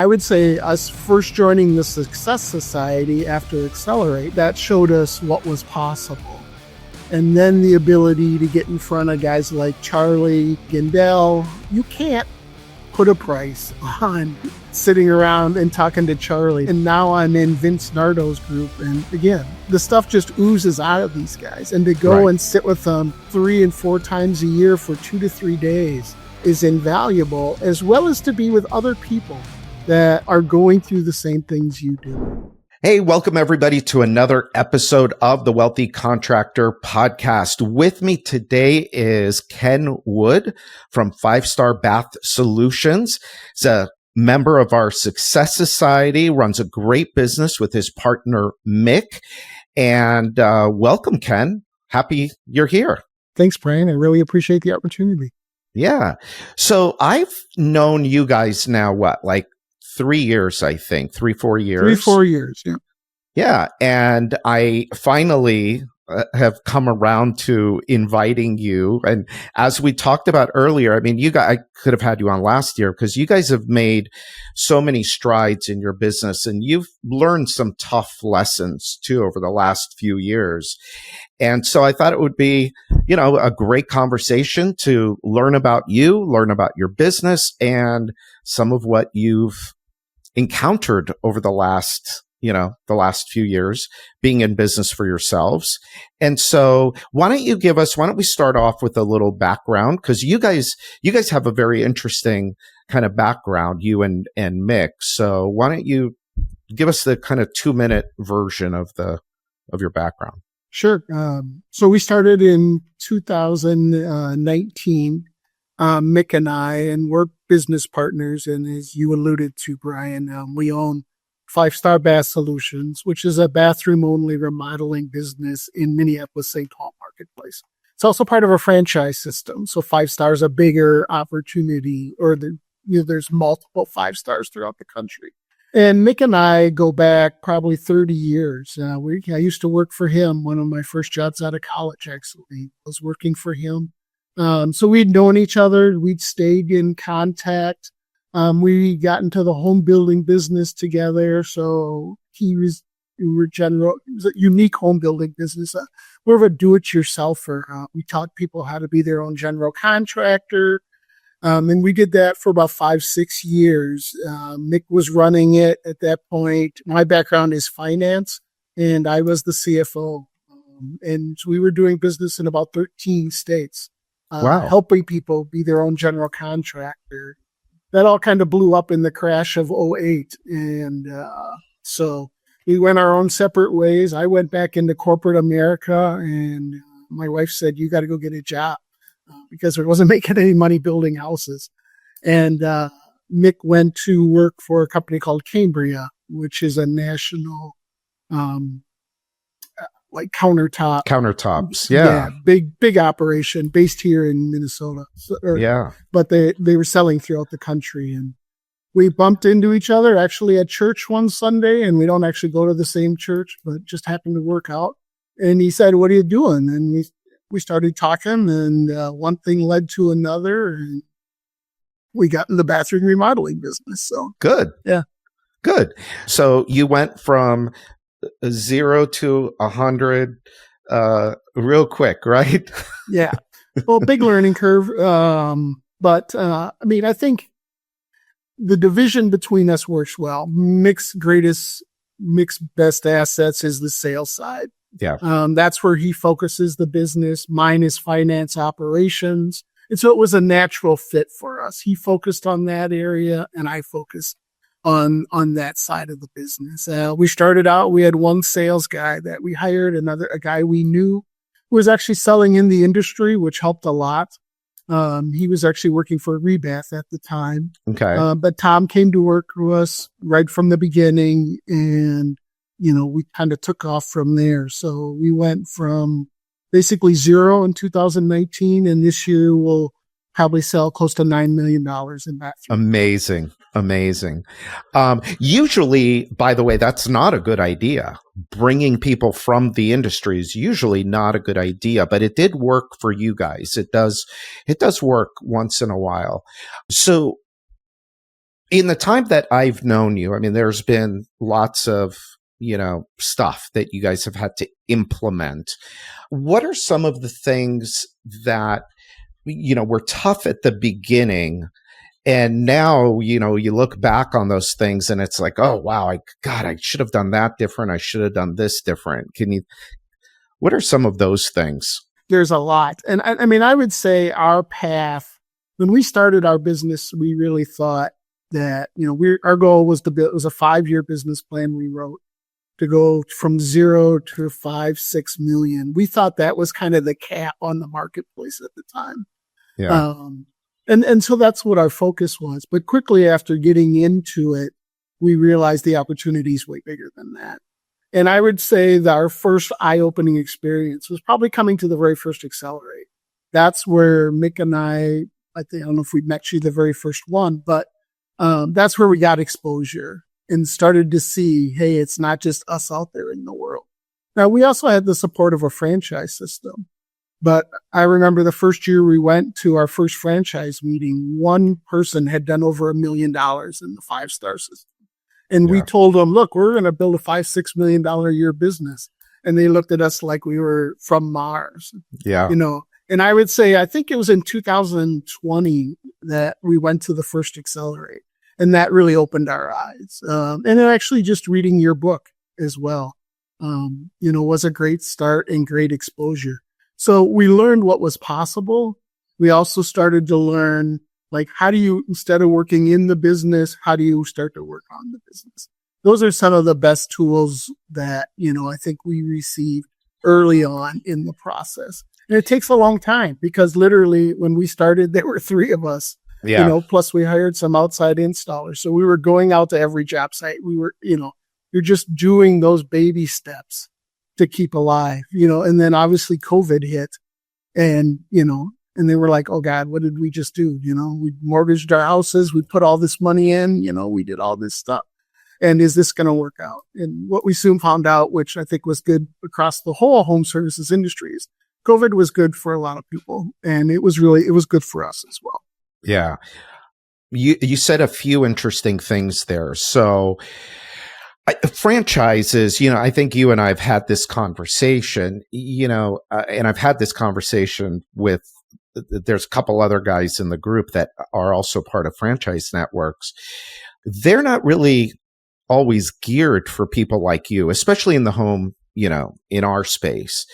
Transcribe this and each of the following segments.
I would say us first joining the Success Society after Accelerate, that showed us what was possible. And then the ability to get in front of guys like Charlie, Gindel. You can't put a price on sitting around and talking to Charlie. And now I'm in Vince Nardo's group. And again, the stuff just oozes out of these guys. And to go and sit with them 3 and 4 times a year for 2 to 3 days is invaluable, as well as to be with other people that are going through the same things you do. Hey, welcome everybody to another episode of the Wealthy Contractor podcast. With me today is Ken Wood from 5-Star Bath Solutions. He's a member of our Success Society, runs a great business with his partner, Mick. And welcome, Ken. Happy you're here. Thanks, Brian. I really appreciate the opportunity. Yeah. So I've known you guys now, like 3 years, I think, 3-4 years. 3-4 years, yeah. Yeah. And I finally have come around to inviting you. And as we talked about earlier, I mean, you guys, I could have had you on last year because you guys have made so many strides in your business and you've learned some tough lessons too over the last few years. And so I thought it would be, a great conversation to learn about you, learn about your business and some of what you've encountered over the last few years being in business for yourselves. And so why don't we start off with a little background? Cause you guys have a very interesting kind of background, you and Mick. So why don't you give us the kind of 2-minute version of your background? Sure. So we started in 2019, Mick and I, and we're business partners. And as you alluded to, Brian, we own 5-Star Bath Solutions, which is a bathroom-only remodeling business in Minneapolis-St. Paul marketplace. It's also part of a franchise system. So 5-Star is a bigger opportunity, or there's multiple 5-Stars throughout the country. And Mick and I go back probably 30 years. I used to work for him. One of my first jobs out of college, actually, was working for him. So we'd known each other. We'd stayed in contact. We got into the home building business together. So it was a unique home building business. More of a do-it-yourselfer. We taught people how to be their own general contractor. And we did that for about 5-6 years. Mick was running it at that point. My background is finance, and I was the CFO. And so we were doing business in about 13 states, helping people be their own general contractor. That all kind of blew up in the crash of 2008. And so we went our own separate ways. I went back into corporate America, and my wife said, "You got to go get a job," because I wasn't making any money building houses. And Mick went to work for a company called Cambria, which is a national countertops. Yeah. Big operation based here in Minnesota. But they were selling throughout the country, and we bumped into each other actually at church one Sunday, and we don't actually go to the same church, but just happened to work out. And he said, "What are you doing?" And we started talking, and one thing led to another, and we got in the bathroom remodeling business. So good. Yeah. Good. So you went from 0 to 100 real quick, right? Yeah. Well, big learning curve. But I think the division between us works well. Mick's best assets is the sales side. Yeah. That's where he focuses the business. Mine is finance operations. And so it was a natural fit for us. He focused on that area, and I focused on that side of the business. We started out, we had one sales guy that we hired, a guy we knew who was actually selling in the industry, which helped a lot. He was actually working for Rebath at the time. Okay. But Tom came to work with us right from the beginning, and we kind of took off from there. So we went from basically 0 in 2019, and this year we'll probably sell close to $9 million in bathrooms. Amazing. Usually, by the way, that's not a good idea. Bringing people from the industry is usually not a good idea, but it did work for you guys. It does work once in a while. So In the time that I've known you, I mean, there's been lots of, stuff that you guys have had to implement. What are some of the things that, were tough at the beginning? And now, you look back on those things and it's like, oh, wow, I should have done that different. I should have done this different. What are some of those things? There's a lot. And I mean, I would say our path, when we started our business, we really thought that, our goal was to build, it was a 5-year business plan we wrote to go from 0 to 5-6 million. We thought that was kind of the cap on the marketplace at the time. Yeah. And so that's what our focus was. But quickly after getting into it, we realized the opportunity is way bigger than that. And I would say that our first eye-opening experience was probably coming to the very first Accelerate. That's where Mick and I don't know if we met you the very first one, but that's where we got exposure and started to see, hey, it's not just us out there in the world. Now, we also had the support of a franchise system. But I remember the first year we went to our first franchise meeting, one person had done over $1 million in the 5-star system. And we told them, look, we're going to build a $5-6 million a year business. And they looked at us like we were from Mars. Yeah. And I would say, I think it was in 2020 that we went to the first Accelerate. And that really opened our eyes. And then actually just reading your book as well, was a great start and great exposure. So we learned what was possible. We also started to learn, like, how do you, instead of working in the business, how do you start to work on the business? Those are some of the best tools that, I think we received early on in the process. And it takes a long time because literally when we started, there were 3 of us, plus we hired some outside installers. So we were going out to every job site. We were, you're just doing those baby steps to keep alive, and then obviously COVID hit and, and they were like, oh God, what did we just do? We mortgaged our houses. We put all this money in, we did all this stuff. And is this going to work out? And what we soon found out, which I think was good across the whole home services industries, COVID was good for a lot of people. And it was good for us as well. Yeah. You said a few interesting things there. So, franchises, I think you and I have had this conversation, and I've had this conversation with, there's a couple other guys in the group that are also part of franchise networks. They're not really always geared for people like you, especially in the home, in our space.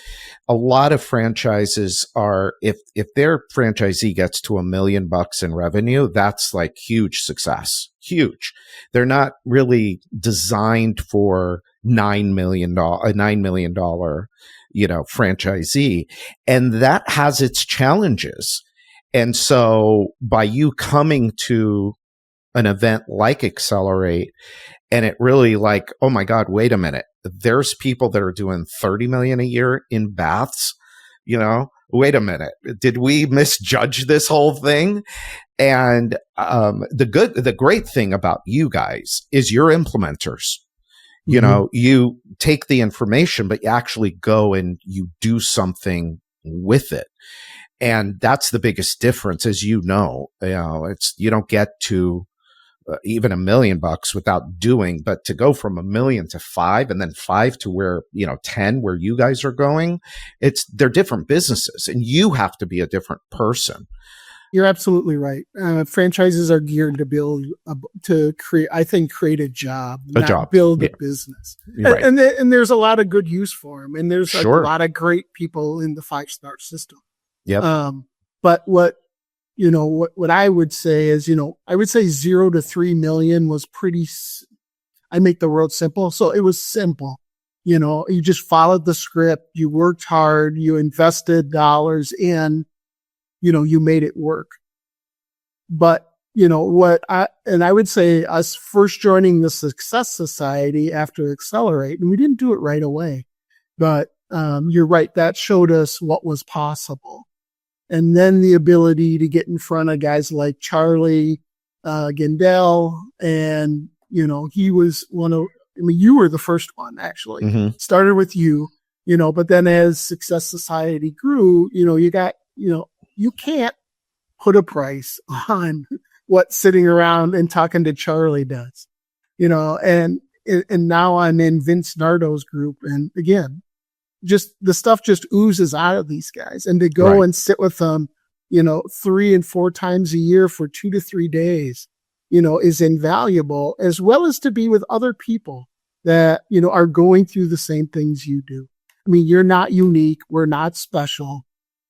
A lot of franchises are, if their franchisee gets to $1 million in revenue, that's like huge success. Huge. They're not really designed for $9 million, franchisee. And that has its challenges. And so by you coming to an event like Accelerate, and it really like, oh my God, wait a minute. There's people that are doing 30 million a year in baths, wait a minute. Did we misjudge this whole thing? And the great thing about you guys is you're implementers. You take the information, but you actually go and you do something with it. And that's the biggest difference, as you don't get to even $1 million without doing, but to go from 1 million to 5 and then 5 to where, 10, where you guys are going, they're different businesses and you have to be a different person. You're absolutely right. Franchises are geared to create a job, build a business. Right. And there's a lot of good use for them. And there's a lot of great people in the 5-star system. Yep. But what I would say is, I would say 0 to 3 million was I make the world simple. So it was simple. You just followed the script. You worked hard. You invested dollars in, you made it work. But, I would say us first joining the Success Society after Accelerate, and we didn't do it right away, but, you're right. That showed us what was possible. And then the ability to get in front of guys like Charlie, Gendel, and, he was you were the first one actually. Mm-hmm. Started with you, but then as Success Society grew, you got, you can't put a price on what sitting around and talking to Charlie does, and now I'm in Vince Nardo's group. And again, just the stuff just oozes out of these guys, and to go and sit with them, 3 and 4 times a year for 2 to 3 days, is invaluable, as well as to be with other people that, are going through the same things you do. I mean, you're not unique. We're not special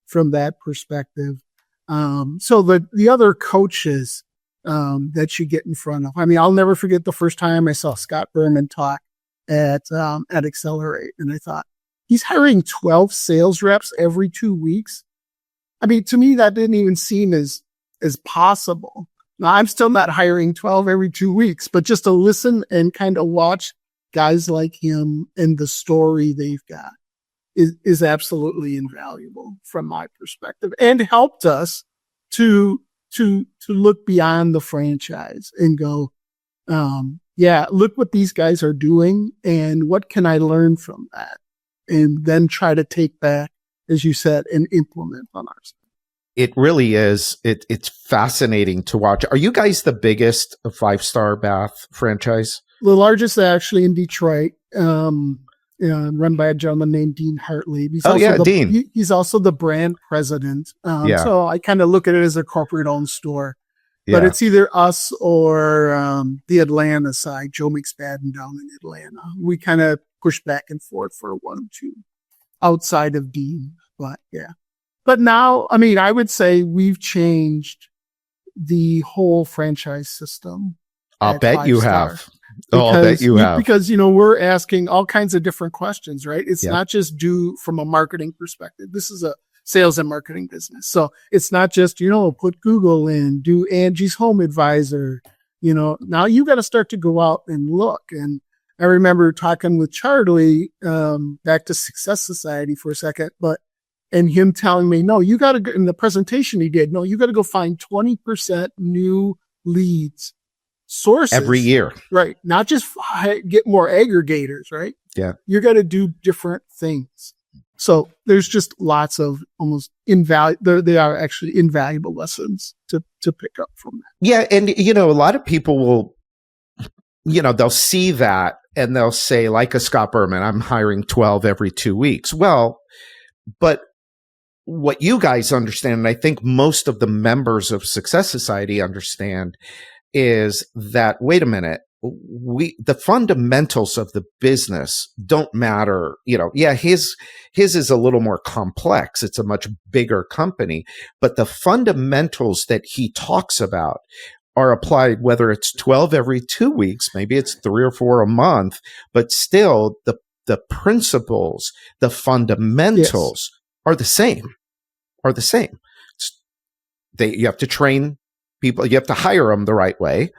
from that perspective. So the other coaches, that you get in front of, I mean, I'll never forget the first time I saw Scott Berman talk at Accelerate. And I thought, he's hiring 12 sales reps every 2 weeks. I mean, to me, that didn't even seem as possible. Now, I'm still not hiring 12 every 2 weeks, but just to listen and kind of watch guys like him and the story they've got is absolutely invaluable from my perspective, and helped us to look beyond the franchise and go, look what these guys are doing and what can I learn from that? And then try to take back, as you said, and implement on our side. It really is. It's fascinating to watch. Are you guys the biggest 5-star bath franchise? The largest actually in Detroit, run by a gentleman named Dean Hartley. Dean. He's also the brand president. So I kind of look at it as a corporate owned store, but it's either us or the Atlanta side, Joe McSpadden down in Atlanta. We kind of push back and forth for 1 or 2 outside of Dean, but yeah. But now, I mean, I would say we've changed the whole franchise system. I'll bet you have. I'll bet you have. Because, we're asking all kinds of different questions, right? It's not just do from a marketing perspective. This is a sales and marketing business. So it's not just, put Google in, do Angie's Home Advisor. Now you got to start to go out and look. And I remember talking with Charlie, back to Success Society for a second, and him telling me, no, you got to go in the presentation he did. No, you got to go find 20% new leads sources every year. Right. Not just get more aggregators, right? Yeah. You got to do different things. So there's just lots of almost they are actually invaluable lessons to pick up from that. Yeah. And, a lot of people will, they'll see that and they'll say, like a Scott Berman, I'm hiring 12 every 2 weeks. Well, but what you guys understand, and I think most of the members of Success Society understand, is that, wait a minute, the fundamentals of the business don't matter. His is a little more complex. It's a much bigger company, but the fundamentals that he talks about are applied, whether it's 12 every 2 weeks, maybe it's 3 or 4 a month, but still the principles, the fundamentals are the same. You have to train people. You have to hire them the right way.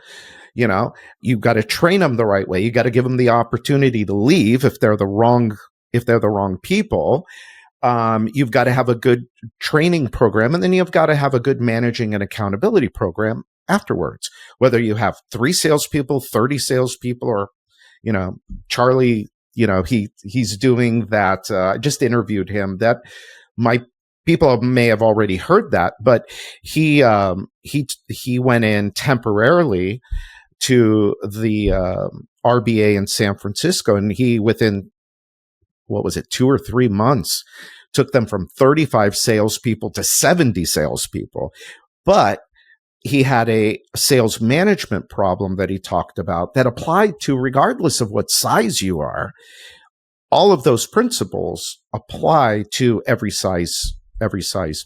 You've got to train them the right way. You got to give them the opportunity to leave if they're the wrong people. You've got to have a good training program, and then you've got to have a good managing and accountability program afterwards. Whether you have 3 salespeople, 30 salespeople, or Charlie, he's doing that. I just interviewed him. That my people may have already heard that, but he went in temporarily to the RBA in San Francisco, and he, within 2 or 3 months, took them from 35 salespeople to 70 salespeople. But he had a sales management problem that he talked about that applied to, regardless of what size you are. All of those principles apply to every size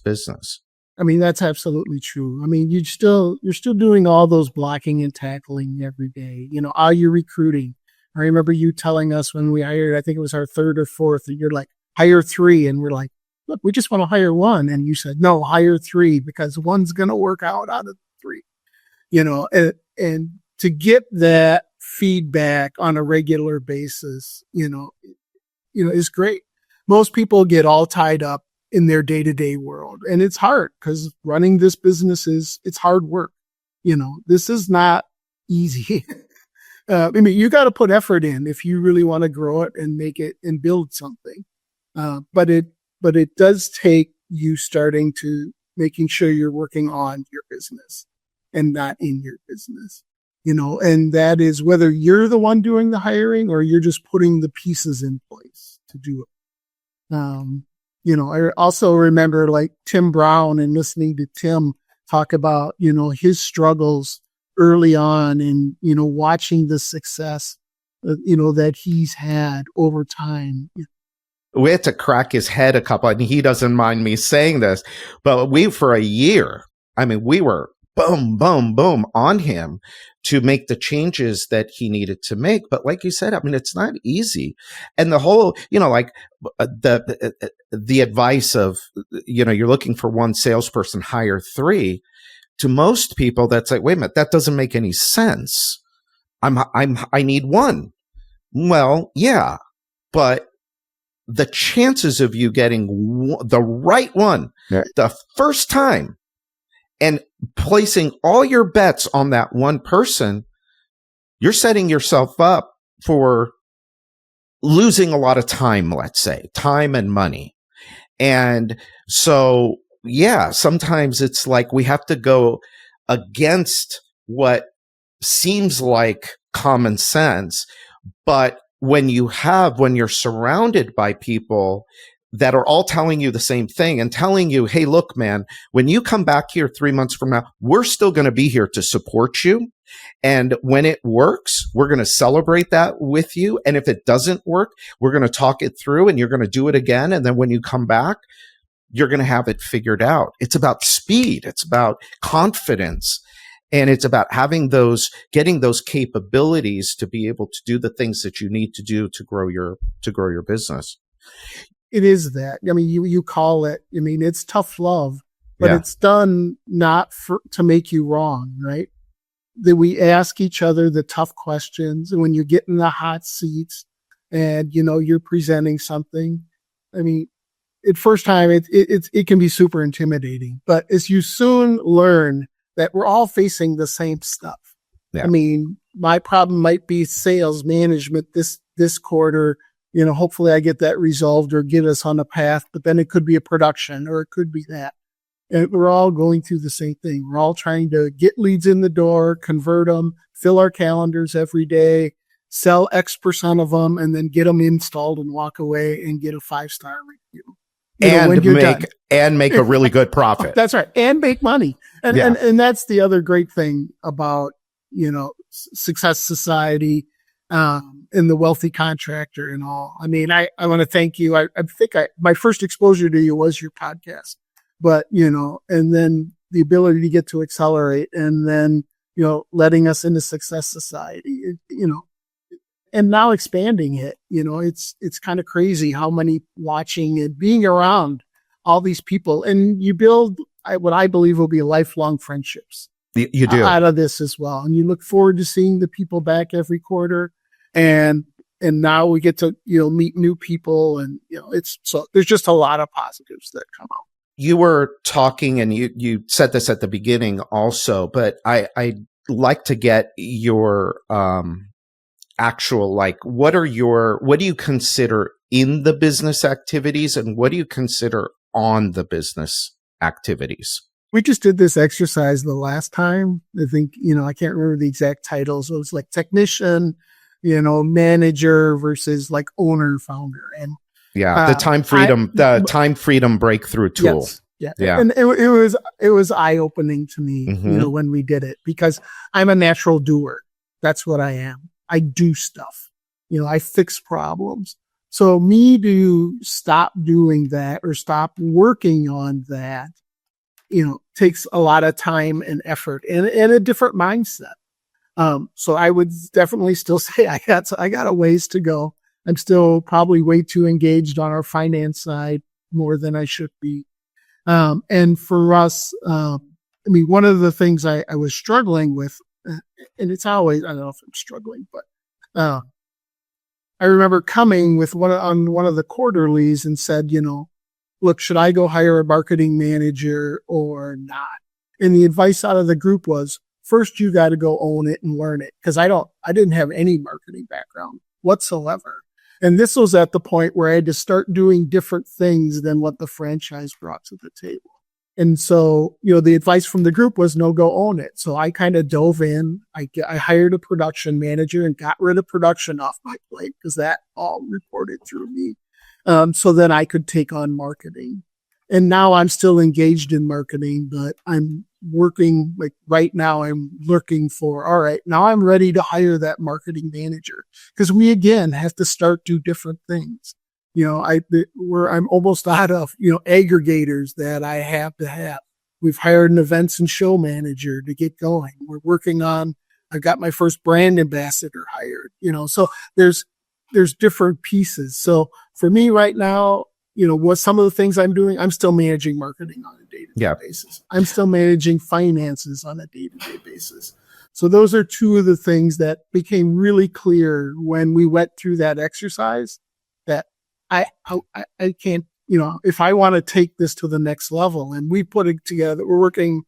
business. I mean, that's absolutely true. I mean, you're still doing all those blocking and tackling every day. Are you recruiting? I remember you telling us when we hired, I think it was our 3rd or 4th, and you're like, hire 3. And we're like, look, we just want to hire 1. And you said, no, hire 3 because 1's going to work out of 3, and to get that feedback on a regular basis, is great. Most people get all tied up in their day-to-day world, and it's hard because running this business it's hard work. This is not easy. I mean, you got to put effort in if you really want to grow it and make it and build something. But it does take you starting to making sure you're working on your business and not in your business. And that is whether you're the one doing the hiring or you're just putting the pieces in place to do it. I also remember like Tim Brown and listening to Tim talk about, his struggles early on and, watching the success, that he's had over time. We had to crack his head a couple, and he doesn't mind me saying this, but for a year, we were boom, boom, boom on him to make the changes that he needed to make. But like you said, it's not easy. And the whole, like the advice of, you're looking for one salesperson, hire three. To most people, that's like, wait a minute, that doesn't make any sense. I need one. Well, yeah, but the chances of you getting the right one the first time and placing all your bets on that one person, you're setting yourself up for losing a lot of time, let's say, time and money. And so, yeah, sometimes it's like we have to go against what seems like common sense. But when you're surrounded by people that are all telling you the same thing and telling you, hey, look, man, when you come back here 3 months from now, we're still going to be here to support you. And when it works, we're going to celebrate that with you. And if it doesn't work, we're going to talk it through and you're going to do it again. And then when you come back, you're going to have it figured out. It's about speed. It's about confidence. And it's about getting those capabilities to be able to do the things that you need to do to grow your business. It is that. You call it, it's tough love, but it's done not to make you wrong, right? That we ask each other the tough questions. And when you get in the hot seats and, you're presenting something, at first time, it can be super intimidating, but as you soon learn that we're all facing the same stuff. Yeah. My problem might be sales management this quarter. Hopefully I get that resolved or get us on a path, but then it could be a production or it could be that. And we're all going through the same thing. We're all trying to get leads in the door, convert them, fill our calendars every day, sell X% of them, and then get them installed and walk away and get a 5-star review. And make a really good profit. That's right. And make money. And that's the other great thing about, Success Society, and the Wealthy Contractor and all. I want to thank you. I think my first exposure to you was your podcast, but, and then the ability to get to accelerate and then, letting us into Success Society, and now expanding it, it's kind of crazy how many watching and being around all these people, and you build what I believe will be lifelong friendships. You do out of this as well, and you look forward to seeing the people back every quarter, and now we get to meet new people, and there's just a lot of positives that come out. You were talking, and you said this at the beginning also, but I like to get your actual, what do you consider in the business activities and what do you consider on the business activities? We just did this exercise the last time. I think, I can't remember the exact titles. It was like technician, manager versus like owner, founder. And the time freedom breakthrough tool. Yes, yeah. And it was eye-opening to me, when we did it, because I'm a natural doer. That's what I am. I do stuff. I fix problems. So me to stop doing that or stop working on that, takes a lot of time and effort and a different mindset. So I would definitely still say I got a ways to go. I'm still probably way too engaged on our finance side more than I should be. And for us, one of the things I was struggling with, and it's always, I don't know if I'm struggling, but I remember coming with one of the quarterlies and said, look, should I go hire a marketing manager or not? And the advice out of the group was, first, you got to go own it and learn it. Cause I didn't have any marketing background whatsoever. And this was at the point where I had to start doing different things than what the franchise brought to the table. And so, the advice from the group was no, go own it. So I kind of dove in. I hired a production manager and got rid of production off my plate because that all reported through me. So then I could take on marketing. And now I'm still engaged in marketing, but I'm working like right now. I'm looking for, all right, now I'm ready to hire that marketing manager because we again have to start do different things. I'm almost out of, aggregators that I have to have. We've hired an events and show manager to get going. I've got my first brand ambassador hired, so there's different pieces. So for me right now, what some of the things I'm doing, I'm still managing marketing on a day-to-day basis. I'm still managing finances on a day-to-day basis. So those are two of the things that became really clear when we went through that exercise that I can't, if I want to take this to the next level, and we put it together, we're working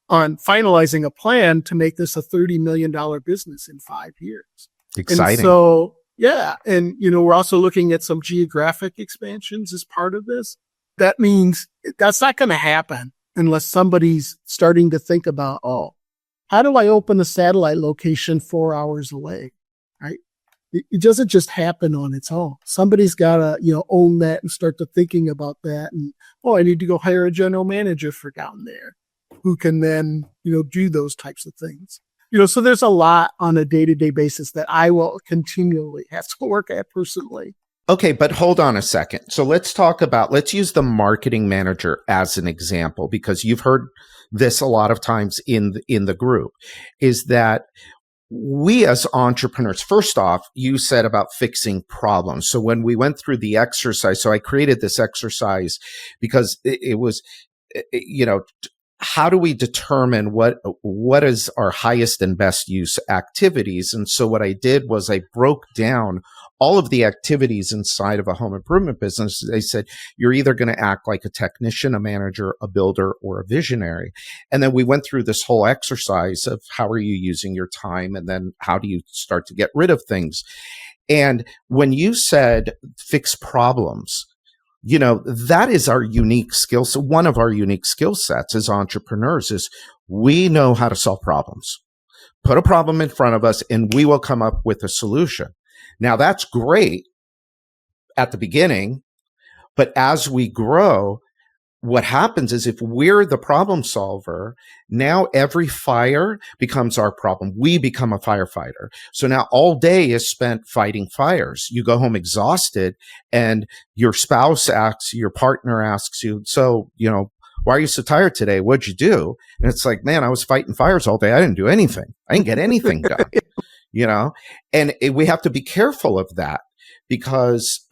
on finalizing a plan to make this a $30 million business in 5 years. Exciting. And so, yeah. And, we're also looking at some geographic expansions as part of this. That means that's not going to happen unless somebody's starting to think about, how do I open a satellite location 4 hours away? Right. It doesn't just happen on its own. Somebody's got to, own that and start to thinking about that. And, I need to go hire a general manager for down there who can then, do those types of things. So there's a lot on a day-to-day basis that I will continually have to work at personally. Okay, but hold on a second. So let's use the marketing manager as an example, because you've heard this a lot of times in the group, is that we as entrepreneurs, first off, you said about fixing problems. So when we went through the exercise, so I created this exercise because it was, how do we determine what is our highest and best use activities? And so what I did was I broke down all of the activities inside of a home improvement business. They said, you're either going to act like a technician, a manager, a builder, or a visionary. And then we went through this whole exercise of how are you using your time? And then how do you start to get rid of things? And when you said fix problems, that is our unique skill. So one of our unique skill sets as entrepreneurs is we know how to solve problems. Put a problem in front of us and we will come up with a solution. Now that's great at the beginning, but as we grow, what happens is if we're the problem solver, now every fire becomes our problem. We become a firefighter. So now all day is spent fighting fires. You go home exhausted and your partner asks you, so, why are you so tired today? What'd you do? And it's like, man, I was fighting fires all day. I didn't do anything. I didn't get anything done, and we have to be careful of that because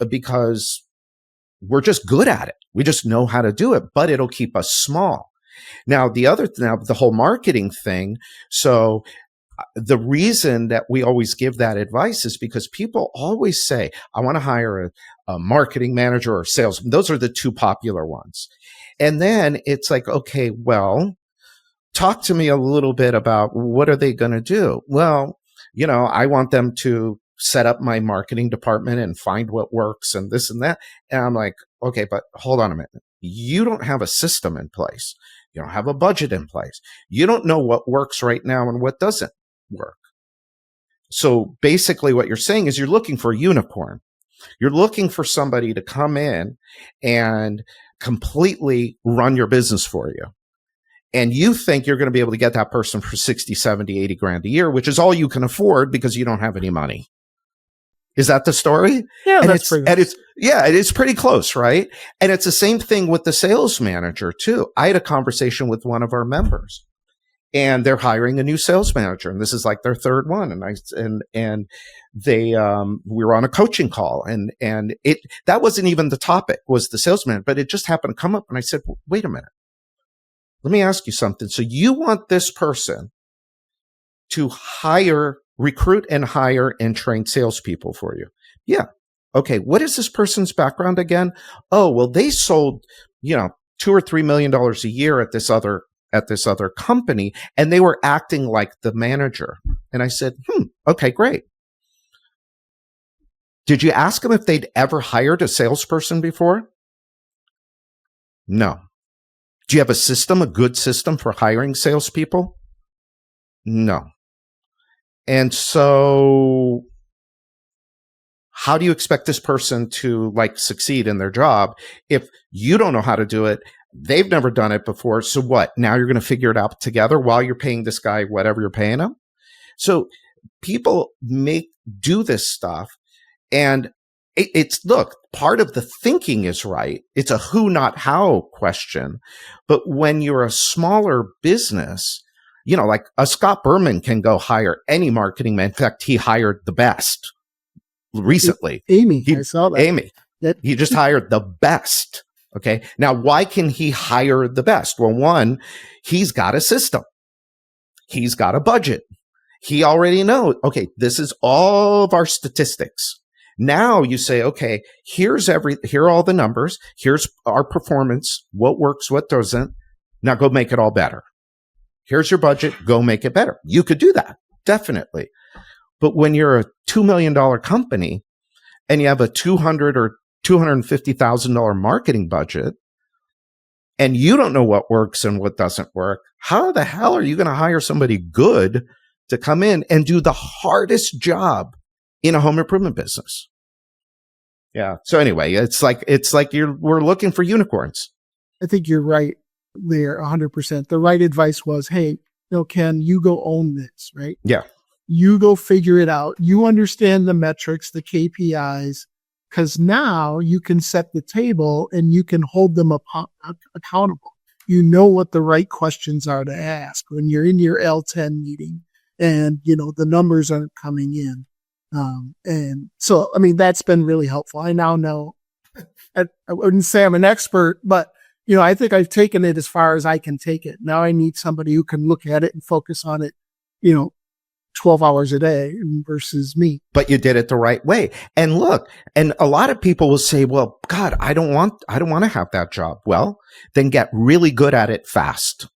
we're just good at it. We just know how to do it, but it'll keep us small. Now, the whole marketing thing. So the reason that we always give that advice is because people always say, I want to hire a marketing manager or sales. Those are the two popular ones. And then it's like, okay, well, talk to me a little bit about what are they going to do? Well, I want them to set up my marketing department and find what works and this and that. And I'm like, okay, but hold on a minute. You don't have a system in place. You don't have a budget in place. You don't know what works right now and what doesn't work. So basically what you're saying is you're looking for a unicorn. You're looking for somebody to come in and completely run your business for you. And you think you're going to be able to get that person for 60, 70, 80 grand a year, which is all you can afford because you don't have any money. Is that the story? Yeah, and that's pretty close. It's pretty close, right? And it's the same thing with the sales manager too. I had a conversation with one of our members and they're hiring a new sales manager. And this is like their third one. And they, we were on a coaching call and that wasn't even the topic, was the sales manager, but it just happened to come up. And I said, wait a minute. Let me ask you something. So you want this person to recruit and hire and train salespeople for you? Yeah. Okay. What is this person's background again? Oh, well, they sold, $2 or $3 million a year at this other company, and they were acting like the manager. And I said, okay, great. Did you ask them if they'd ever hired a salesperson before? No. Do you have a good system for hiring salespeople? No. And so how do you expect this person to like succeed in their job if you don't know how to do it? They've never done it before. So what? Now you're going to figure it out together while you're paying this guy whatever you're paying him. So people do this stuff, and look, part of the thinking is right. It's a who, not how question. But when you're a smaller business, like a Scott Berman can go hire any marketing man. In fact, he hired the best recently. I saw that. Amy. He just hired the best. Okay. Now, why can he hire the best? Well, one, he's got a system. He's got a budget. He already knows, okay, this is all of our statistics. Now you say, okay, here are all the numbers. Here's our performance, what works, what doesn't. Now go make it all better. Here's your budget. Go make it better. You could do that. Definitely. But when you're a $2 million company and you have a $200,000 or $250,000 marketing budget, and you don't know what works and what doesn't work, how the hell are you going to hire somebody good to come in and do the hardest job in a home improvement business? Yeah. So anyway, it's like we're looking for unicorns. I think you're right there 100%. The right advice was, hey, Ken, you go own this, right? Yeah. You go figure it out. You understand the metrics, the KPIs, because now you can set the table and you can hold them accountable. You know what the right questions are to ask when you're in your L10 meeting and, the numbers aren't coming in. And so, that's been really helpful. I now know, I wouldn't say I'm an expert, but, I think I've taken it as far as I can take it. Now I need somebody who can look at it and focus on it, 12 hours a day versus me. But you did it the right way. And look, and a lot of people will say, well, God, I don't want to have that job. Well, then get really good at it fast.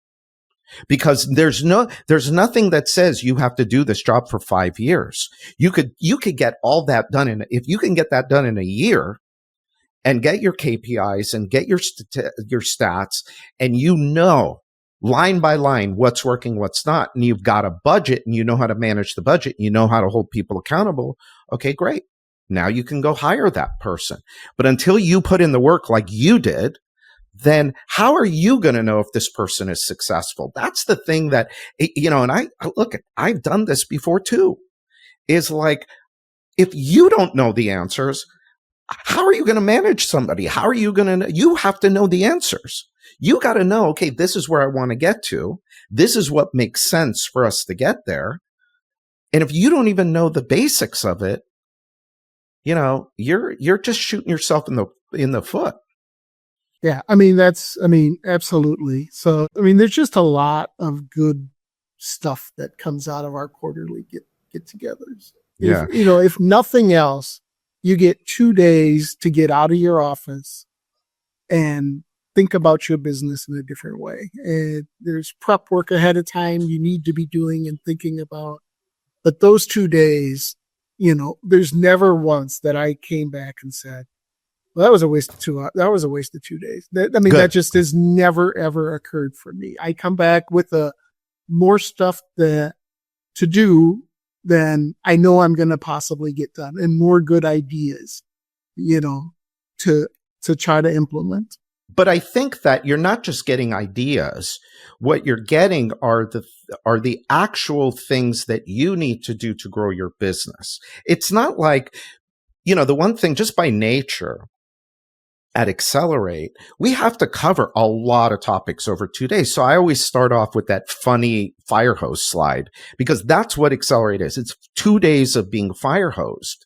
Because there's nothing that says you have to do this job for 5 years. You could get all that done if you can get that done in a year and get your KPIs and get your stats, and line by line what's working, what's not, and you've got a budget and you know how to manage the budget, you know how to hold people accountable. Okay, great. Now you can go hire that person. But until you put in the work like you did, then how are you going to know if this person is successful? That's the thing that, and I've done this before too, is like, if you don't know the answers, how are you going to manage somebody? How are you going to, you have to know the answers. You got to know, okay, this is where I want to get to. This is what makes sense for us to get there. And if you don't even know the basics of it, you're just shooting yourself in the foot. Yeah. Absolutely. So, there's just a lot of good stuff that comes out of our quarterly get-togethers. Yeah. If nothing else, you get 2 days to get out of your office and think about your business in a different way. And there's prep work ahead of time you need to be doing and thinking about. But those 2 days, there's never once that I came back and said, well, that was a waste of 2 hours. That was a waste of 2 days. That just has never, ever occurred for me. I come back with more stuff to do than I know I'm going to possibly get done, and more good ideas, to try to implement. But I think that you're not just getting ideas. What you're getting are the actual things that you need to do to grow your business. It's not like, the one thing just by nature at Accelerate, we have to cover a lot of topics over 2 days. So I always start off with that funny fire hose slide, because that's what Accelerate is. It's 2 days of being fire hosed.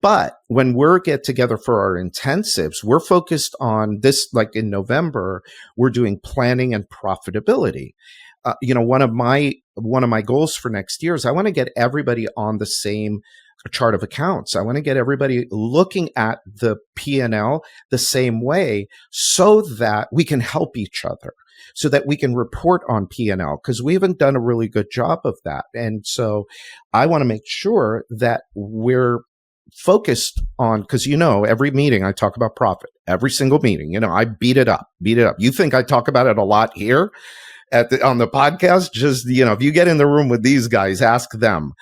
But when we're get together for our intensives, we're focused on this, like in November, we're doing planning and profitability. One of my goals for next year is I want to get everybody on the same chart of accounts. I want to get everybody looking at the P&L the same way so that we can help each other, so that we can report on P&L, because we haven't done a really good job of that. And so I want to make sure that we're focused on, because every meeting I talk about profit, every single meeting, I beat it up. You think I talk about it a lot here on the podcast? Just, if you get in the room with these guys, ask them,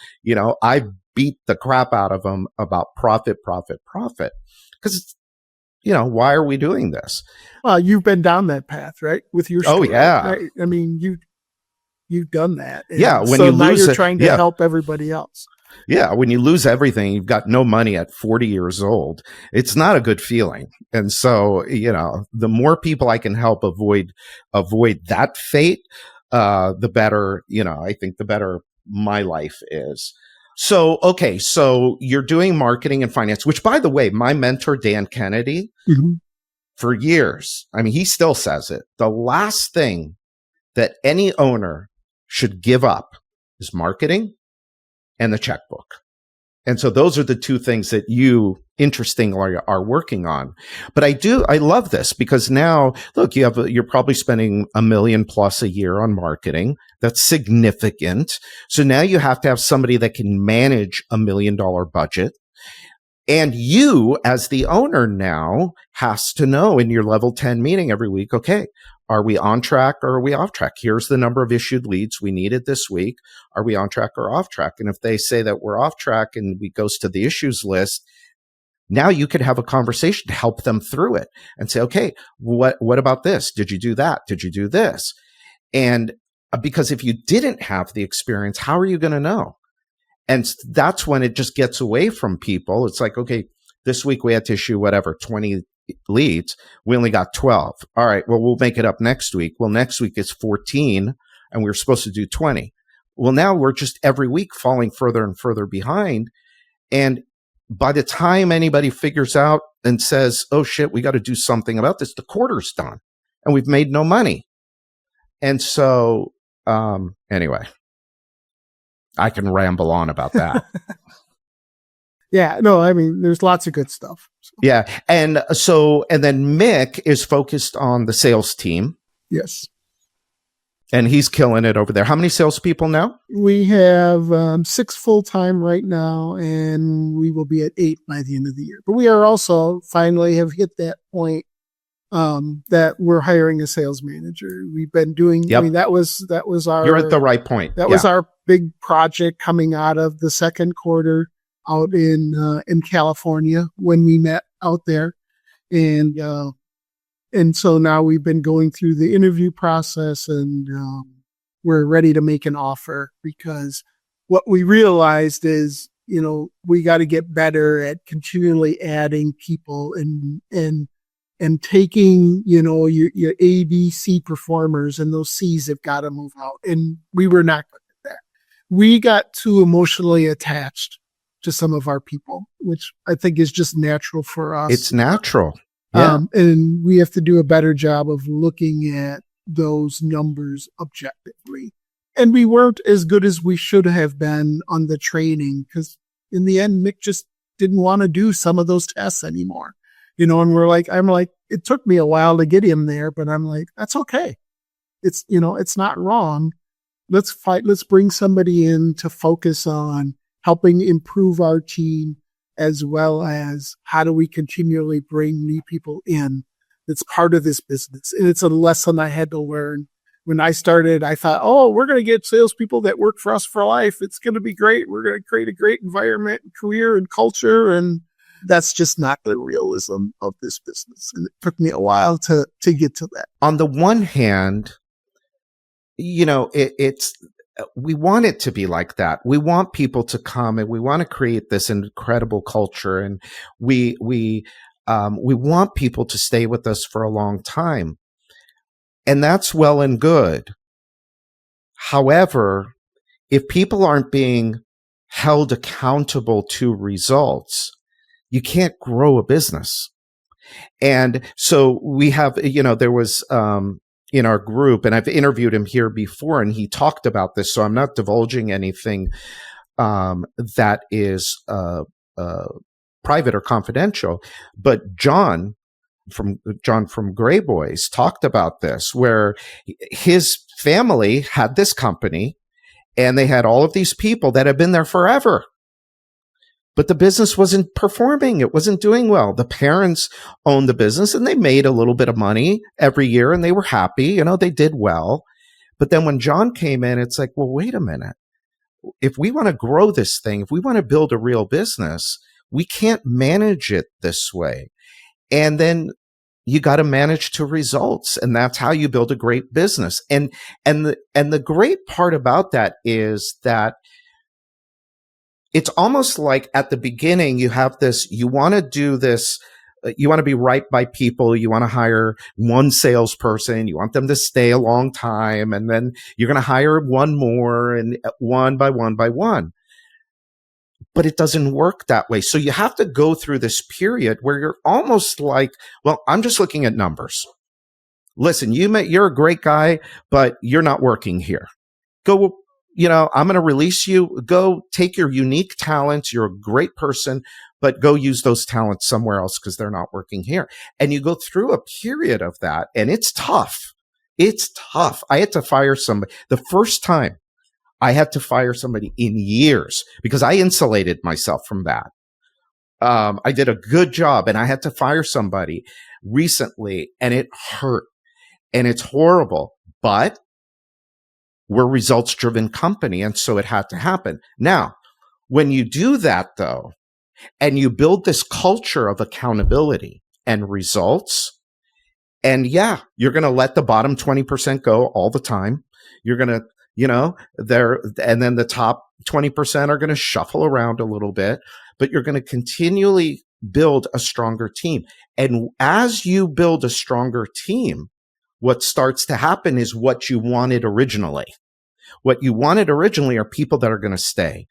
I beat the crap out of them about profit. Because, why are we doing this? Well, you've been down that path, right? With your story. Oh, yeah. Right? I mean, you've done that. And yeah. When so you now lose you're trying to help everybody else. Yeah, when you lose everything, you've got no money at 40 years old. It's not a good feeling. And so, the more people I can help avoid that fate, the better, I think the better my life is. So, okay, so you're doing marketing and finance, which, by the way, my mentor, Dan Kennedy, for years, I mean, he still says it. The last thing that any owner should give up is marketing and the checkbook. And so those are the two things that you, interestingly, are working on. But I love this because now, look, you're probably spending $1 million plus a year on marketing. That's significant. So now you have to have somebody that can manage $1 million budget. And you, as the owner now, has to know in your level 10 meeting every week, okay, are we on track or are we off track? Here's the number of issued leads we needed this week. Are we on track or off track? And if they say that we're off track and we goes to the issues list, now you could have a conversation to help them through it and say, okay, what about this? Did you do that? Did you do this? And because if you didn't have the experience, how are you going to know? And that's when it just gets away from people. It's like, okay, this week we had to issue 20 leads. We only got 12. All right, well, we'll make it up next week. Well, next week it's 14 and we were supposed to do 20. Well, now we're just every week falling further and further behind. And by the time anybody figures out and says, oh shit, we got to do something about this, the quarter's done and we've made no money. And so, anyway, I can ramble on about that. Yeah, no, I mean, there's lots of good stuff. So. Yeah. And then Mick is focused on the sales team. Yes. And he's killing it over there. How many salespeople now? We have 6 full-time right now, and we will be at 8 by the end of the year. But we are also finally have hit that point that we're hiring a sales manager. We've been doing, I mean, that was our... You're at the right point. That was our big project coming out of the second quarter out in California when we met out there. And so now we've been going through the interview process and we're ready to make an offer because what we realized is, we got to get better at continually adding people and taking, your A, B, C performers and those C's have got to move out. And we were not good at that. We got too emotionally attached to some of our people, which I think is just natural for us. It's natural. Yeah. And we have to do a better job of looking at those numbers objectively. And we weren't as good as we should have been on the training because in the end, Mick just didn't want to do some of those tests anymore. And I'm like, it took me a while to get him there, but I'm like, that's okay. It's, it's not wrong. Let's bring somebody in to focus on helping improve our team, as well as how do we continually bring new people in. It's part of this business. And it's a lesson I had to learn. When I started, I thought, we're going to get salespeople that work for us for life. It's going to be great. We're going to create a great environment, career, and culture. And that's just not the realism of this business. And it took me a while to get to that. On the one hand, it's we want it to be like that. We want people to come and we want to create this incredible culture. And we want people to stay with us for a long time. And that's well and good. However, if people aren't being held accountable to results, you can't grow a business. And so we have, there was, in our group, and I've interviewed him here before, and he talked about this. So I'm not divulging anything that is private or confidential. But John from Gray Boys talked about this, where his family had this company, and they had all of these people that have been there forever. but the business wasn't performing. It wasn't doing well. The parents owned the business and they made a little bit of money every year and they were happy. You know, they did well. But then when John came in, it's like, well, wait a minute. If we want to grow this thing, if we want to build a real business, we can't manage it this way. And then you got to manage to results. And that's how you build a great business. And the great part about that is that it's almost like at the beginning, you have this, you want to do this, you want to be right by people. You want to hire one salesperson. You want them to stay a long time. And then you're going to hire one more and one by one by one. But it doesn't work that way. So you have to go through this period where you're almost like, well, I'm just looking at numbers. Listen, you're a great guy, but you're not working here. Go, I'm going to release you. Go take your unique talents. You're a great person, but go use those talents somewhere else because they're not working here. And you go through a period of that, and it's tough. It's tough. I had to fire somebody. The first time I had to fire somebody in years because I insulated myself from that. I did a good job, and I had to fire somebody recently, and it hurt, and it's horrible, but we're a results-driven company, and so it had to happen. Now, when you do that, though, and you build this culture of accountability and results, and yeah, you're going to let the bottom 20% go all the time. You're going to, and then the top 20% are going to shuffle around a little bit, but you're going to continually build a stronger team. And as you build a stronger team, what starts to happen is what you wanted originally. What you wanted originally are people that are going to stay,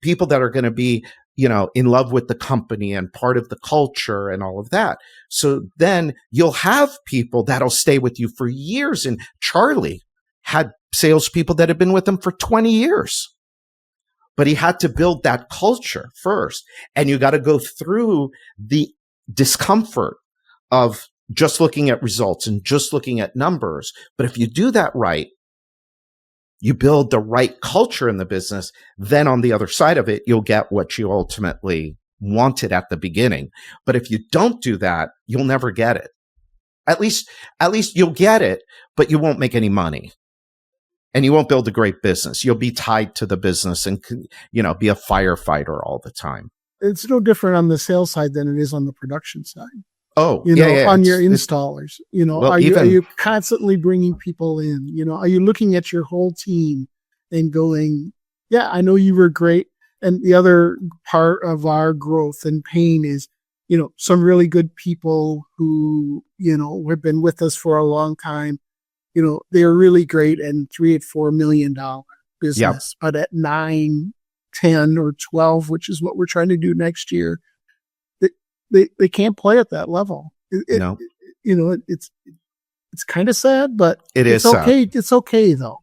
people that are going to be, in love with the company and part of the culture and all of that. So then you'll have people that'll stay with you for years. And Charlie had salespeople that had been with him for 20 years. But he had to build that culture first. And you got to go through the discomfort of just looking at results and just looking at numbers. But if you do that right, you build the right culture in the business, then on the other side of it, you'll get what you ultimately wanted at the beginning. But if you don't do that, you'll never get it. At least you'll get it, but you won't make any money. And you won't build a great business. You'll be tied to the business and, be a firefighter all the time. It's no different on the sales side than it is on the production side. Oh, on your installers, are you constantly bringing people in? Are you looking at your whole team and going, yeah, I know you were great. And the other part of our growth and pain is, some really good people who, have been with us for a long time. They're really great and $3 million or $4 million business, but at 9, 10 or 12, which is what we're trying to do next year, they can't play at that level. It's kind of sad, but it's okay. Sad. It's okay though.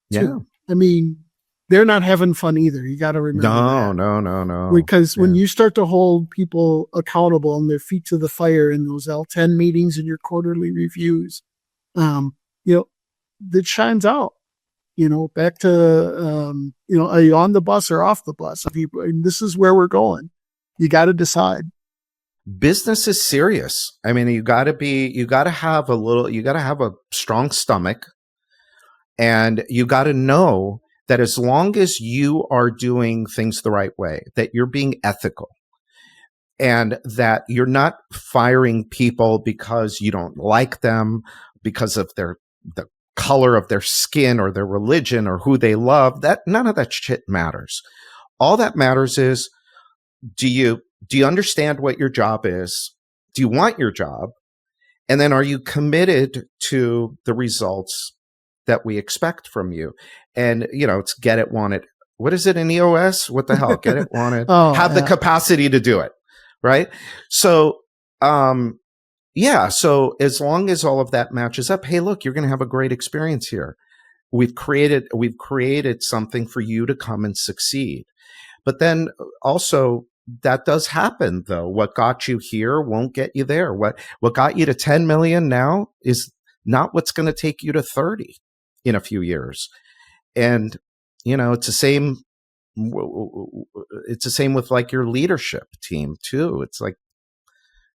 Yeah. I mean, they're not having fun either. You got to remember. No. Because when you start to hold people accountable and their feet to the fire in those L10 meetings and your quarterly reviews, that shines out, back to, are you on the bus or off the bus? And this is where we're going. You got to decide. Business is serious. I mean, you got to have a strong stomach, and you got to know that as long as you are doing things the right way, that you're being ethical, and that you're not firing people because you don't like them, because of the color of their skin or their religion or who they love, that none of that shit matters. All that matters is, do you understand what your job is? Do you want your job? And then are you committed to the results that we expect from you? And, it's get it, want it. What is it in EOS? What the hell? Get it, want it. Have the capacity to do it. Right. So, so as long as all of that matches up, hey, look, you're going to have a great experience here. We've created something for you to come and succeed. But then also, that does happen, though. What got you here won't get you there. What got you to 10 million now is not what's going to take you to 30 in a few years. And, it's the same it's the same with like your leadership team too. It's like,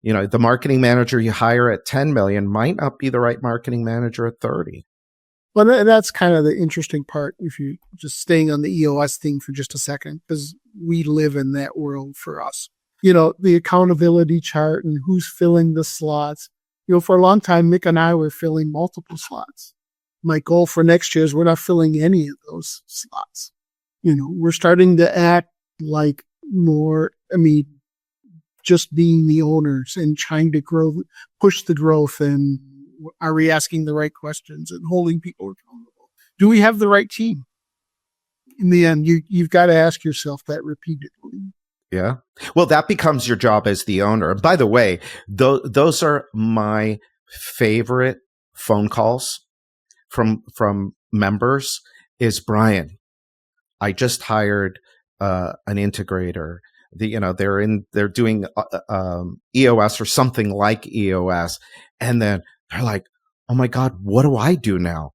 the marketing manager you hire at 10 million might not be the right marketing manager at 30. Well, that's kind of the interesting part. If you just staying on the EOS thing for just a second, because we live in that world for us. The accountability chart and who's filling the slots. For a long time, Mick and I were filling multiple slots. My goal for next year is we're not filling any of those slots. We're starting to act like more, just being the owners and trying to push the growth, and are we asking the right questions and holding people accountable? Do we have the right team? In the end, you've got to ask yourself that repeatedly. Yeah. Well, that becomes your job as the owner. And by the way, those are my favorite phone calls from members is, Brian, I just hired an integrator. They're doing EOS or something like EOS. And then they're like, oh my God, what do I do now?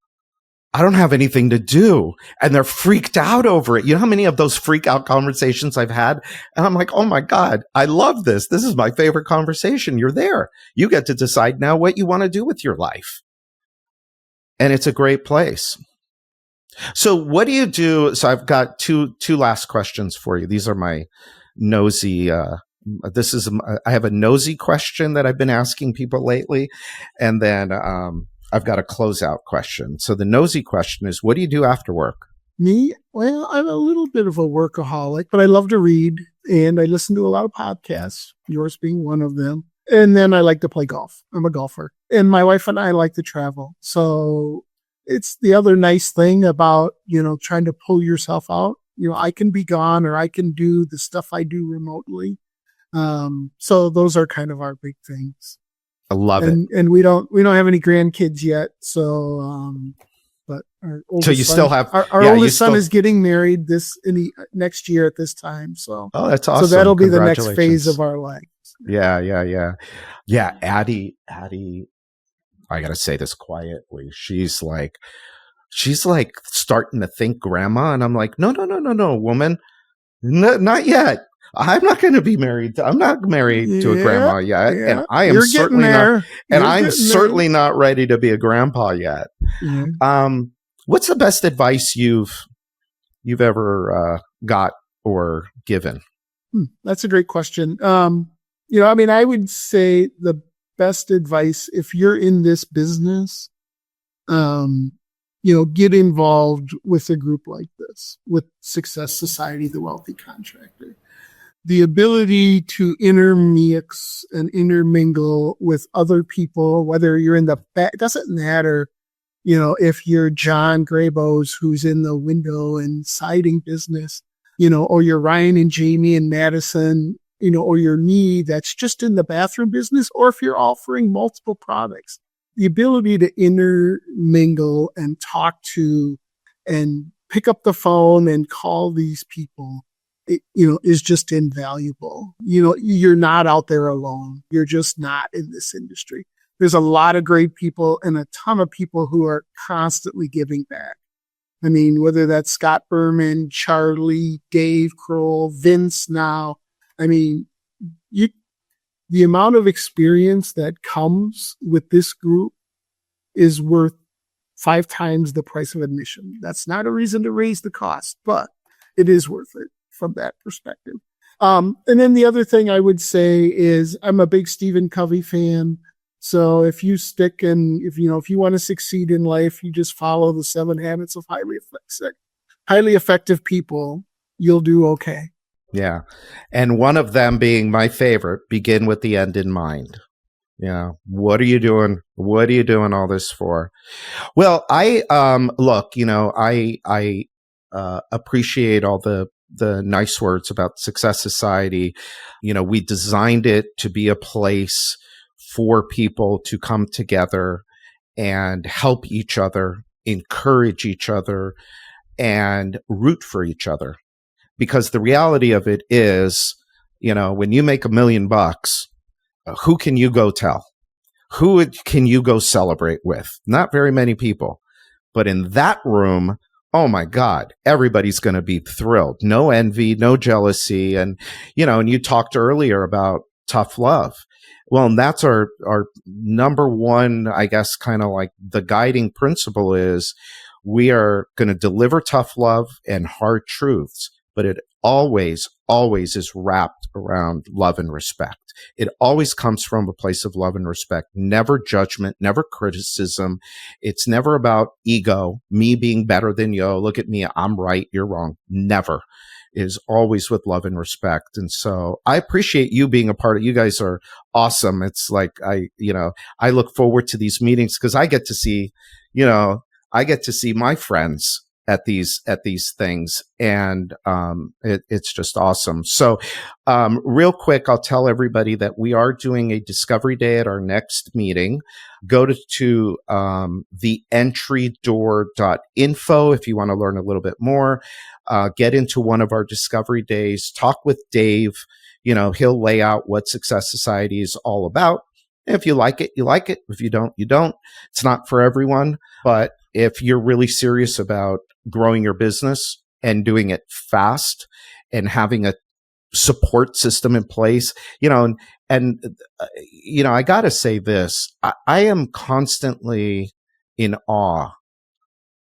I don't have anything to do. And they're freaked out over it. You know how many of those freak out conversations I've had? And I'm like, oh my God, I love this. This is my favorite conversation. You're there. You get to decide now what you want to do with your life. And it's a great place. So what do you do? So I've got two last questions for you. These are my nosy, I have a nosy question that I've been asking people lately. And then, I've got a closeout question. So the nosy question is, what do you do after work? Me? Well, I'm a little bit of a workaholic, but I love to read and I listen to a lot of podcasts, yours being one of them. And then I like to play golf. I'm a golfer. And my wife and I like to travel. So it's the other nice thing about, trying to pull yourself out. I can be gone or I can do the stuff I do remotely. So those are kind of our big things. I love it. And we don't have any grandkids yet. So, but our oldest so you son, still have, our oldest son is getting married next year at this time. So, oh, that's awesome. So that'll be the next phase of our life. Yeah. Addie, I got to say this quietly. She's like starting to think grandma. And I'm like, no, woman, not yet. I'm not going to be married. I'm not married to a grandma yet. Yeah. And I am certainly not, and I'm certainly not ready to be a grandpa yet. Yeah. What's the best advice you've ever got or given? That's a great question. I would say the best advice, if you're in this business, get involved with a group like this, with Success Society, the Wealthy Contractor. The ability to intermix and intermingle with other people, whether you're in the back, doesn't matter, if you're John Grabos, who's in the window and siding business, or you're Ryan and Jamie and Madison, or you're me that's just in the bathroom business, or if you're offering multiple products. The ability to intermingle and talk to and pick up the phone and call these people, is just invaluable. You're not out there alone. You're just not in this industry. There's a lot of great people and a ton of people who are constantly giving back. Whether that's Scott Berman, Charlie, Dave Kroll, Vince now. The amount of experience that comes with this group is worth 5 times the price of admission. That's not a reason to raise the cost, but it is worth it from that perspective. And then the other thing I would say is I'm a big Stephen Covey fan. So if you stick and if you want to succeed in life, you just follow the 7 habits of highly effective people, you'll do okay. Yeah. And one of them being my favorite, begin with the end in mind. What are you doing? What are you doing all this for? Well, I appreciate all the nice words about Success Society. We designed it to be a place for people to come together and help each other, encourage each other, and root for each other. Because the reality of it is, when you make $1 million, who can you go tell? Who can you go celebrate with? Not very many people. But in that room oh my God, everybody's going to be thrilled. No envy, no jealousy. And, and you talked earlier about tough love. Well, and that's our number one, I guess, kind of like the guiding principle is we are going to deliver tough love and hard truths, but it always is wrapped around love and respect. It always comes from a place of love and respect, never judgment, never criticism. It's never about ego, me being better than you. Look at me, I'm right, you're wrong. Never. It is always with love and respect. And so I appreciate you being a part of it. You guys are awesome. It's like I look forward to these meetings because I get to see, my friends at these things, and it's just awesome. So real quick, I'll tell everybody that we are doing a discovery day at our next meeting. Go to theentrydoor.info if you want to learn a little bit more. Get into one of our discovery days, talk with Dave. He'll lay out what Success Society is all about. If you like it, you like it. If you don't, you don't. It's not for everyone, but if you're really serious about growing your business and doing it fast and having a support system in place, I got to say this, I am constantly in awe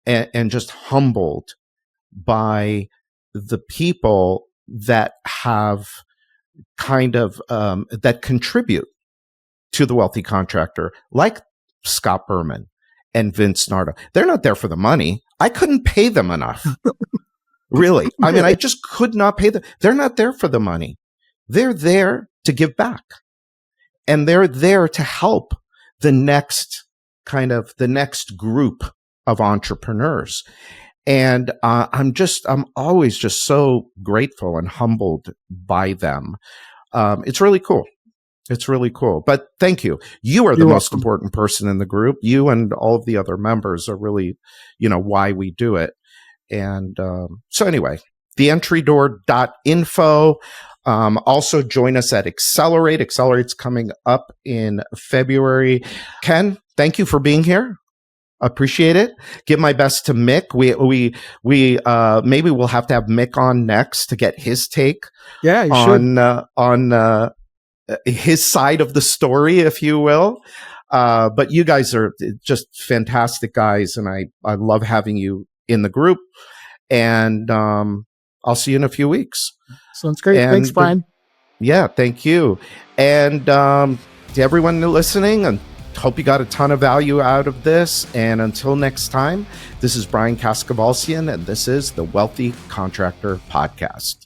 and just humbled by the people that have kind of, that contribute to the Wealthy Contractor, like Scott Berman and Vince Nardo. They're not there for the money. I couldn't pay them enough. Really. I mean, I just could not pay them. They're not there for the money. They're there to give back. And they're there to help the next group of entrepreneurs. And I'm always just so grateful and humbled by them. It's really cool. It's really cool. But thank you. You are the most important person in the group. You and all of the other members are really, why we do it. And so anyway, theentrydoor.info. Also join us at Accelerate. Accelerate's coming up in February. Ken, thank you for being here. Appreciate it. Give my best to Mick. We maybe we'll have to have Mick on next to get his take on his side of the story, if you will. But you guys are just fantastic guys, and I love having you in the group. And I'll see you in a few weeks. Sounds great. Thanks, Brian. Yeah, thank you. And to everyone listening, and hope you got a ton of value out of this. And until next time, this is Brian Kaskavalsian, and this is the Wealthy Contractor Podcast.